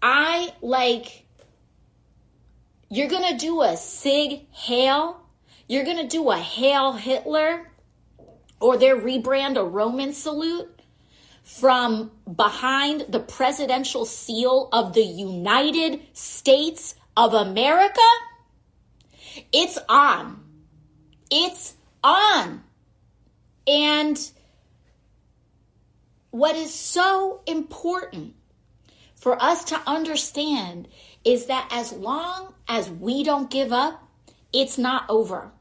You're going to do a Sig Heil? You're going to do a Hail Hitler? Or their rebrand a Roman salute from behind the presidential seal of the United States of America? It's on. It's on. And what is so important for us to understand is that as long as we don't give up, it's not over.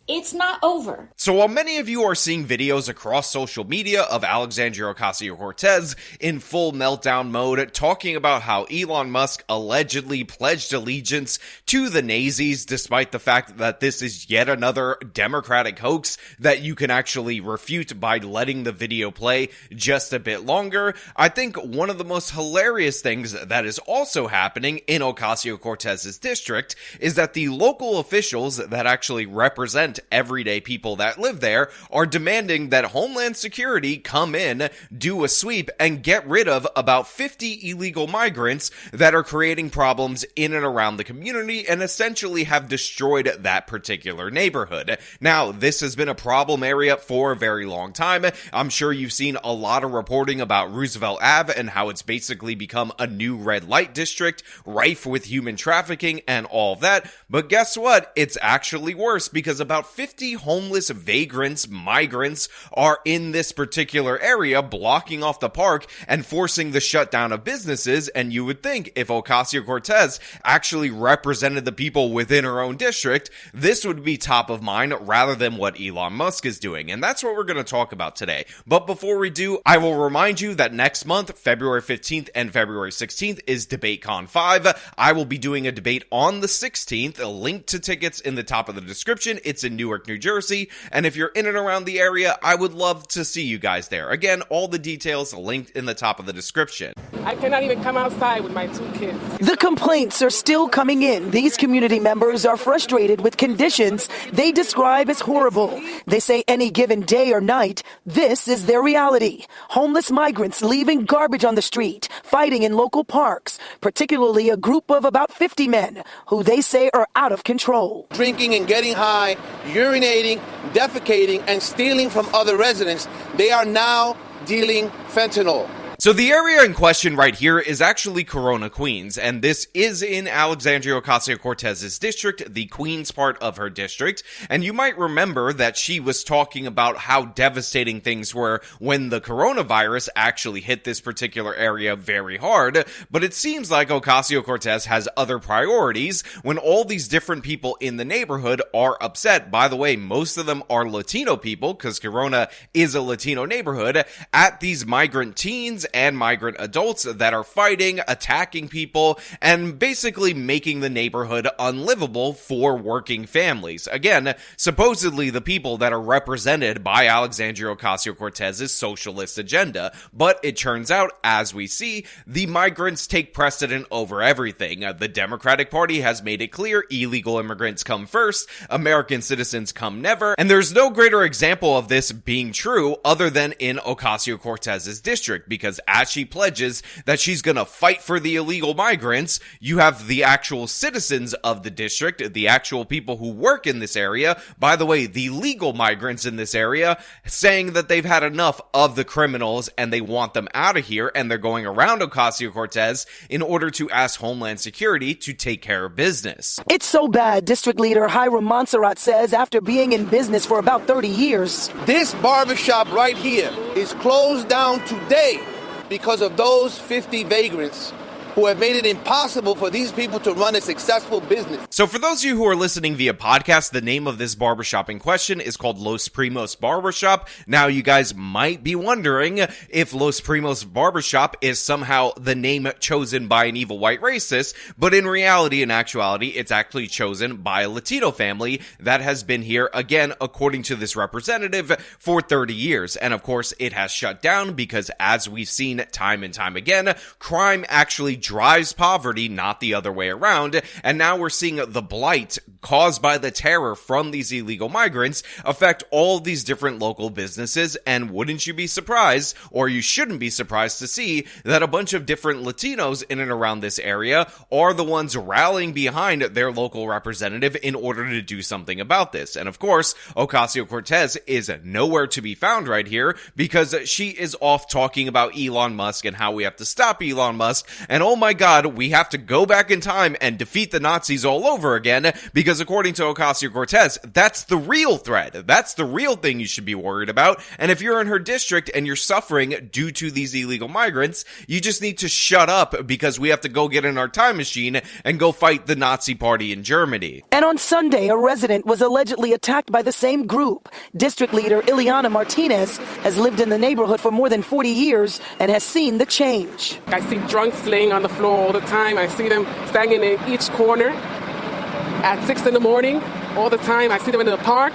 It's not over. So while many of you are seeing videos across social media of Alexandria Ocasio-Cortez in full meltdown mode talking about how Elon Musk allegedly pledged allegiance to the Nazis, despite the fact that this is yet another Democratic hoax that you can actually refute by letting the video play just a bit longer, I think one of the most hilarious things that is also happening in Ocasio-Cortez's district is that the local officials that actually represent everyday people that live there are demanding that Homeland Security come in, do a sweep, and get rid of about 50 illegal migrants that are creating problems in and around the community and essentially have destroyed that particular neighborhood. Now, this has been a problem area for a very long time. I'm sure you've seen a lot of reporting about Roosevelt Ave and how it's basically become a new red light district, rife with human trafficking and all of that. But guess what? It's actually worse because about 50 homeless vagrants, migrants, are in this particular area, blocking off the park and forcing the shutdown of businesses. And you would think if Ocasio-Cortez actually represented the people within her own district, this would be top of mind rather than what Elon Musk is doing. And that's what we're going to talk about today. But before we do, I will remind you that next month, February 15th and February 16th, is DebateCon 5. I will be doing a debate on the 16th, a link to tickets in the top of the description. It's in Newark, New Jersey, and if you're in and around the area, I would love to see you guys there. Again, all the details linked in the top of the description. I cannot even come outside with my 2 kids. The complaints are still coming in. These community members are frustrated with conditions they describe as horrible. They say any given day or night, this is their reality. Homeless migrants leaving garbage on the street, fighting in local parks, particularly a group of about 50 men who they say are out of control. Drinking and getting high, urinating, defecating, and stealing from other residents. They are now dealing fentanyl. So the area in question right here is actually Corona, Queens, and this is in Alexandria Ocasio-Cortez's district, the Queens part of her district, and you might remember that she was talking about how devastating things were when the coronavirus actually hit this particular area very hard, but it seems like Ocasio-Cortez has other priorities when all these different people in the neighborhood are upset. By the way, most of them are Latino people, because Corona is a Latino neighborhood, at these migrant teens and migrant adults that are fighting, attacking people, and basically making the neighborhood unlivable for working families. Again, supposedly the people that are represented by Alexandria Ocasio-Cortez's socialist agenda. But it turns out, as we see, the migrants take precedent over everything. The Democratic Party has made it clear illegal immigrants come first, American citizens come never, and there's no greater example of this being true other than in Ocasio-Cortez's district, because as she pledges that she's gonna fight for the illegal migrants, you have the actual citizens of the district, the actual people who work in this area, by the way, the legal migrants in this area, saying that they've had enough of the criminals and they want them out of here, and they're going around Ocasio-Cortez in order to ask Homeland Security to take care of business. It's so bad, District Leader Hiram Montserrat says after being in business for about 30 years. This barbershop right here is closed down today because of those 50 vagrants who have made it impossible for these people to run a successful business. So for those of you who are listening via podcast, the name of this barbershop in question is called Los Primos Barbershop. Now, you guys might be wondering if Los Primos Barbershop is somehow the name chosen by an evil white racist, but in reality, in actuality, it's actually chosen by a Latino family that has been here, again, according to this representative, for 30 years. And of course, it has shut down because, as we've seen time and time again, crime actually drives poverty, not the other way around. And now we're seeing the blight caused by the terror from these illegal migrants affect all these different local businesses. And wouldn't you be surprised, or you shouldn't be surprised to see that a bunch of different Latinos in and around this area are the ones rallying behind their local representative in order to do something about this. And of course, Ocasio-Cortez is nowhere to be found right here because she is off talking about Elon Musk and how we have to stop Elon Musk. And oh my God, we have to go back in time and defeat the Nazis all over again, because according to Ocasio-Cortez, that's the real threat. That's the real thing you should be worried about. And if you're in her district and you're suffering due to these illegal migrants, you just need to shut up, because we have to go get in our time machine and go fight the Nazi party in Germany. And on Sunday, a resident was allegedly attacked by the same group. District leader Ileana Martinez has lived in the neighborhood for more than 40 years and has seen the change. I see drunks laying on the floor all the time. I see them standing in each corner at 6 in the morning all the time. I see them in the park.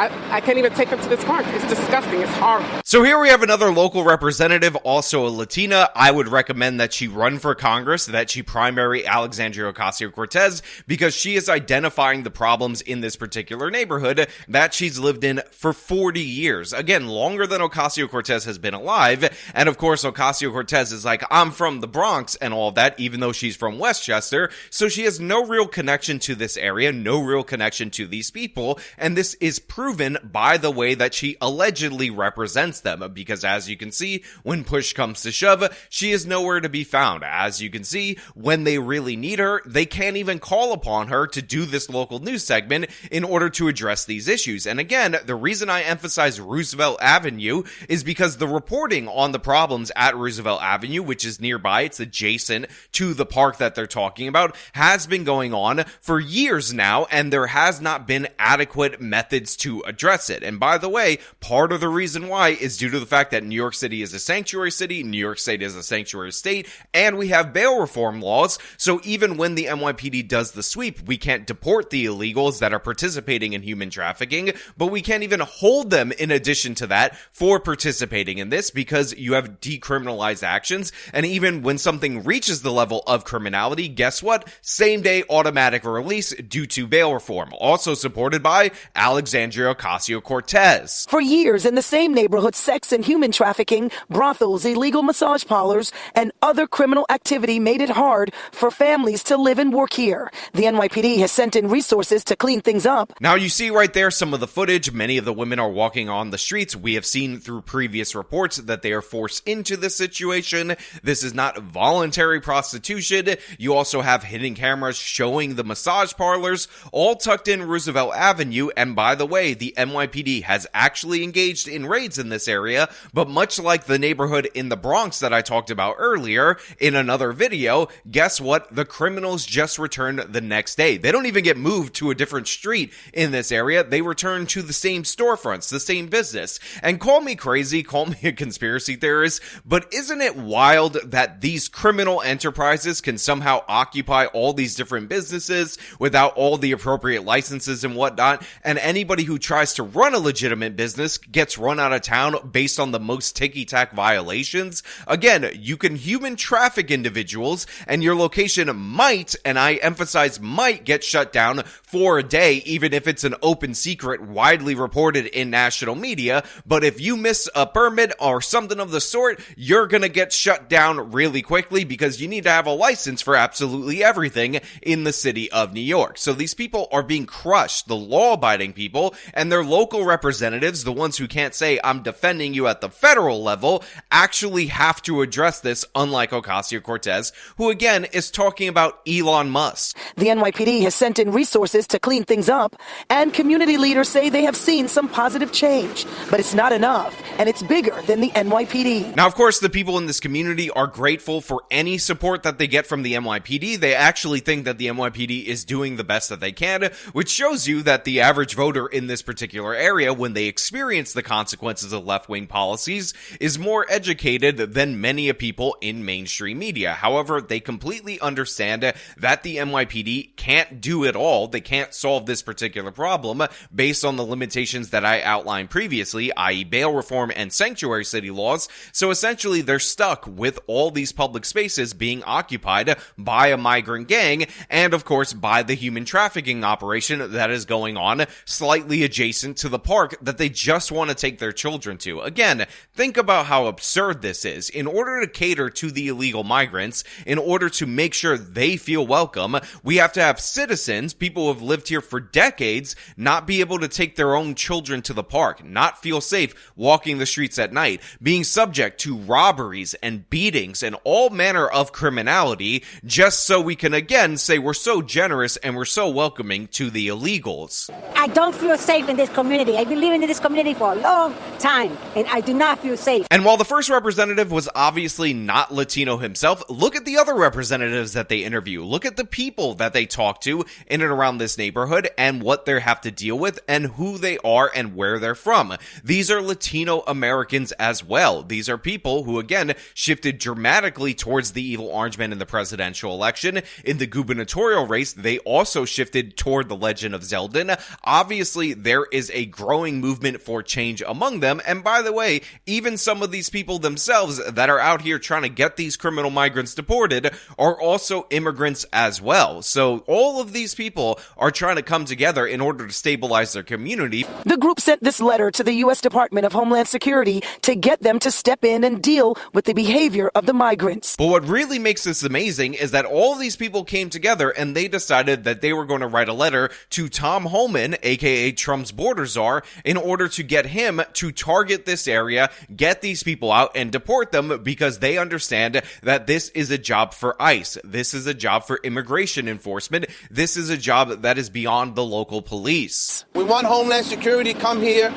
I can't even take them to this park. It's disgusting. It's horrible. So here we have another local representative, also a Latina. I would recommend that she run for Congress, that she primary Alexandria Ocasio-Cortez, because she is identifying the problems in this particular neighborhood that she's lived in for 40 years. Again, longer than Ocasio-Cortez has been alive. And of course, Ocasio-Cortez is like, I'm from the Bronx and all that, even though she's from Westchester. So she has no real connection to this area, no real connection to these people. And this is proven by the way that she allegedly represents them, because as you can see, when push comes to shove, she is nowhere to be found. As you can see, when they really need her, they can't even call upon her to do this local news segment in order to address these issues. And again, the reason I emphasize Roosevelt Avenue is because the reporting on the problems at Roosevelt Avenue, which is nearby, it's adjacent to the park that they're talking about, has been going on for years now, and there has not been adequate methods to address it. And by the way, part of the reason why is due to the fact that New York City is a sanctuary city, New York State is a sanctuary state, and we have bail reform laws. So even when the NYPD does the sweep, we can't deport the illegals that are participating in human trafficking, but we can't even hold them in addition to that for participating in this, because you have decriminalized actions. And even when something reaches the level of criminality, guess what? Same day automatic release due to bail reform, also supported by Alexandria Ocasio-Cortez. For years in the same neighborhood, sex and human trafficking, brothels, illegal massage parlors, and other criminal activity made it hard for families to live and work here. The NYPD has sent in resources to clean things up. Now you see right there some of the footage. Many of the women are walking on the streets. We have seen through previous reports that they are forced into this situation. This is not voluntary prostitution. You also have hidden cameras showing the massage parlors, all tucked in Roosevelt Avenue. And by the way, the NYPD has actually engaged in raids in this area, but much like the neighborhood in the Bronx that I talked about earlier in another video, guess what? The criminals just returned the next day. They don't even get moved to a different street in this area. They return to the same storefronts, the same business. And call me crazy, call me a conspiracy theorist, but isn't it wild that these criminal enterprises can somehow occupy all these different businesses without all the appropriate licenses and whatnot, and anybody who tries to run a legitimate business gets run out of town based on the most ticky-tack violations? Again, you can human traffic individuals, and your location might, and I emphasize might, get shut down for a day, even if it's an open secret widely reported in national media. But if you miss a permit or something of the sort, you're gonna get shut down really quickly, because you need to have a license for absolutely everything in the city of New York. So these people are being crushed, the law-abiding people, and their local representatives, the ones who can't say, I'm defending you at the federal level, actually have to address this, unlike Ocasio-Cortez, who again is talking about Elon Musk. The NYPD has sent in resources to clean things up, and community leaders say they have seen some positive change, but it's not enough, and it's bigger than the NYPD. Now, of course, the people in this community are grateful for any support that they get from the NYPD. They actually think that the NYPD is doing the best that they can, which shows you that the average voter in this this particular area when they experience the consequences of left-wing policies is more educated than many people in mainstream media. However, they completely understand that the NYPD can't do it all. They can't solve this particular problem based on the limitations that I outlined previously, i.e. bail reform and sanctuary city laws. So essentially, they're stuck with all these public spaces being occupied by a migrant gang and, of course, by the human trafficking operation that is going on slightly adjacent to the park that they just want to take their children to. Again, think about how absurd this is. In order to cater to the illegal migrants, in order to make sure they feel welcome, we have to have citizens, people who have lived here for decades, not be able to take their own children to the park, not feel safe walking the streets at night, being subject to robberies and beatings and all manner of criminality, just so we can again say we're so generous and we're so welcoming to the illegals. I don't feel safe in this community. I've been living in this community for a long time, and I do not feel safe. And while the first representative was obviously not Latino himself, look at the other representatives that they interview. Look at the people that they talk to in and around this neighborhood and what they have to deal with and who they are and where they're from. These are Latino Americans as well. These are people who, again, shifted dramatically towards the evil orange man in the presidential election. In the gubernatorial race, they also shifted toward the legend of Zeldin. Obviously, there is a growing movement for change among them. And by the way, even some of these people themselves that are out here trying to get these criminal migrants deported are also immigrants as well. So all of these people are trying to come together in order to stabilize their community. The group sent this letter to the U.S. Department of Homeland Security to get them to step in and deal with the behavior of the migrants. But what really makes this amazing is that all of these people came together and they decided that they were going to write a letter to Tom Homan, aka Trump's border czar, in order to get him to target this area, get these people out and deport them, because they understand that this is a job for ICE. This is a job for immigration enforcement. This is a job that is beyond the local police. We want Homeland Security to come here,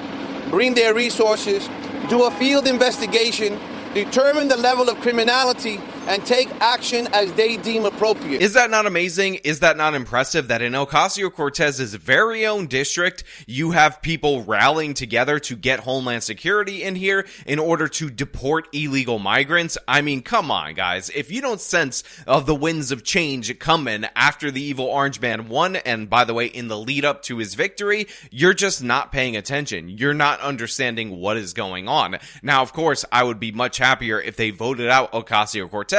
bring their resources, do a field investigation, determine the level of criminality, and take action as they deem appropriate. Is that not amazing? Is that not impressive that in Ocasio-Cortez's very own district, you have people rallying together to get Homeland Security in here in order to deport illegal migrants? I mean, come on, guys. If you don't sense of the winds of change coming after the evil orange man won, and by the way, in the lead up to his victory, you're just not paying attention. You're not understanding what is going on. Now, of course, I would be much happier if they voted out Ocasio-Cortez,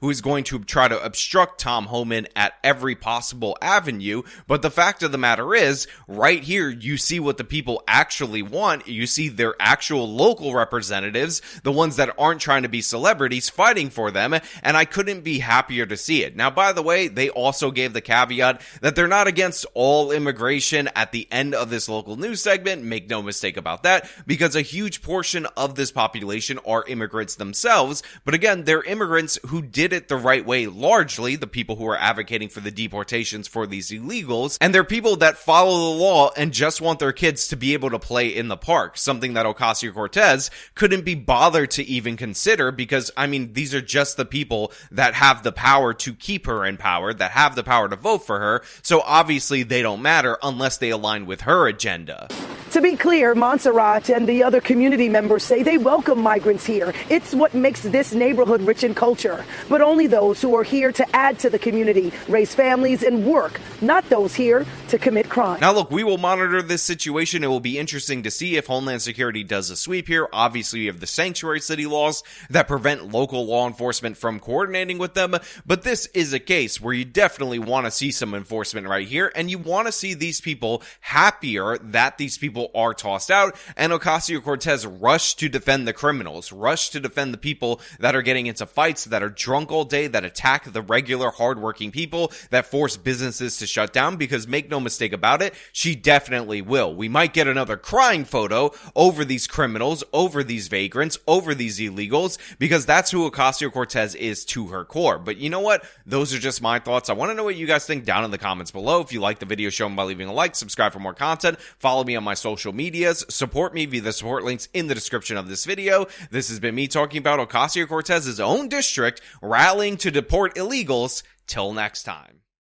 who is going to try to obstruct Tom Homan at every possible avenue. But the fact of the matter is, right here, you see what the people actually want. You see their actual local representatives, the ones that aren't trying to be celebrities, fighting for them, and I couldn't be happier to see it. Now, by the way, they also gave the caveat that they're not against all immigration at the end of this local news segment. Make no mistake about that, because a huge portion of this population are immigrants themselves. But again, they're immigrants who did it the right way, largely the people who are advocating for the deportations for these illegals, and they're people that follow the law and just want their kids to be able to play in the park, something that Ocasio-Cortez couldn't be bothered to even consider, because, I mean, these are just the people that have the power to keep her in power, that have the power to vote for her, so obviously they don't matter unless they align with her agenda. To be clear, Montserrat and the other community members say they welcome migrants here. It's what makes this neighborhood rich in culture. But only those who are here to add to the community, raise families, and work, not those here to commit crime. Now, look, we will monitor this situation. It will be interesting to see if Homeland Security does a sweep here. Obviously, we have the sanctuary city laws that prevent local law enforcement from coordinating with them. But this is a case where you definitely want to see some enforcement right here, and you want to see these people happier that these people are tossed out, and Ocasio-Cortez rushed to defend the criminals, rushed to defend the people that are getting into fights, that are drunk all day, that attack the regular hardworking people, that force businesses to shut down, because make no mistake about it, she definitely will. We might get another crying photo over these criminals, over these vagrants, over these illegals, because that's who Ocasio-Cortez is to her core. But you know what? Those are just my thoughts. I want to know what you guys think down in the comments below. If you like the video, show them by leaving a like, subscribe for more content, follow me on my social medias, support me via the support links in the description of this video. This has been me talking about Ocasio-Cortez's own district rallying to deport illegals. Till next time.